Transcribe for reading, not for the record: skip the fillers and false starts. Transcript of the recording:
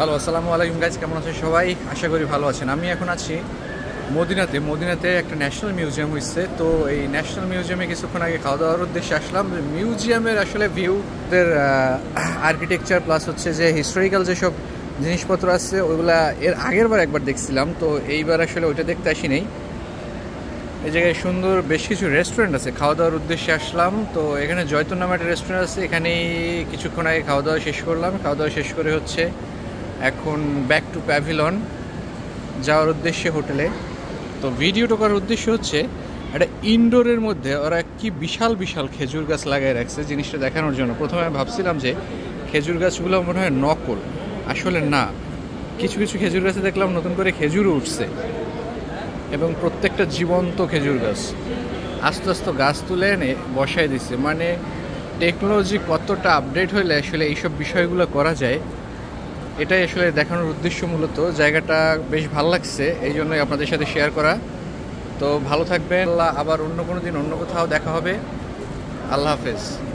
Hello, আসসালামু আলাইকুম guys, কেমন আছেন সবাই? আশা করি ভালো আছেন। আমি এখন আছি মদিনাতে একটা ন্যাশনাল মিউজিয়াম হয়েছে। তো এই ন্যাশনাল মিউজিয়ামে কিছুক্ষণ আগে খাওয়া দাওয়ার উদ্দেশ্যে আসলাম। মিউজিয়ামের আসলে ভিউদের আর্কিটেকচার প্লাস হচ্ছে যে হিস্টোরিক্যাল যেসব জিনিসপত্র আছে ওইগুলা এর আগের বার একবার দেখছিলাম, তো এইবার আসলে ওইটা দেখতে আসি নেই। এই জায়গায় সুন্দর বেশ কিছু রেস্টুরেন্ট আছে, খাওয়া দাওয়ার উদ্দেশ্যে আসলাম। তো এখানে জয়তুন নামে একটা রেস্টুরেন্ট আছে, এখানেই কিছুক্ষণ আগে খাওয়া দাওয়া শেষ করলাম। খাওয়া দাওয়া শেষ করে হচ্ছে এখন ব্যাক টু প্যাভিলন যাওয়ার উদ্দেশ্যে হোটেলে। তো ভিডিওটা করার উদ্দেশ্য হচ্ছে একটা ইনডোরের মধ্যে ওরা কি বিশাল বিশাল খেজুর গাছ লাগাই রাখছে, জিনিসটা দেখানোর জন্য। প্রথমে আমি ভাবছিলাম যে খেজুর গাছগুলো মনে হয় নকল, আসলে না। কিছু কিছু খেজুর গাছে দেখলাম নতুন করে খেজুরও উঠছে এবং প্রত্যেকটা জীবন্ত খেজুর গাছ। আস্তে আস্তে গাছ তুলে এনে বসায় দিচ্ছে। মানে টেকনোলজি কতটা আপডেট হইলে আসলে এইসব বিষয়গুলো করা যায়, এটাই আসলে দেখানোর উদ্দেশ্য। মূলত জায়গাটা বেশ ভালো লাগছে, এই জন্যই আপনাদের সাথে শেয়ার করা। তো ভালো থাকবেন, আবার অন্য কোনো দিন অন্য কোথাও দেখা হবে। আল্লাহ হাফেজ।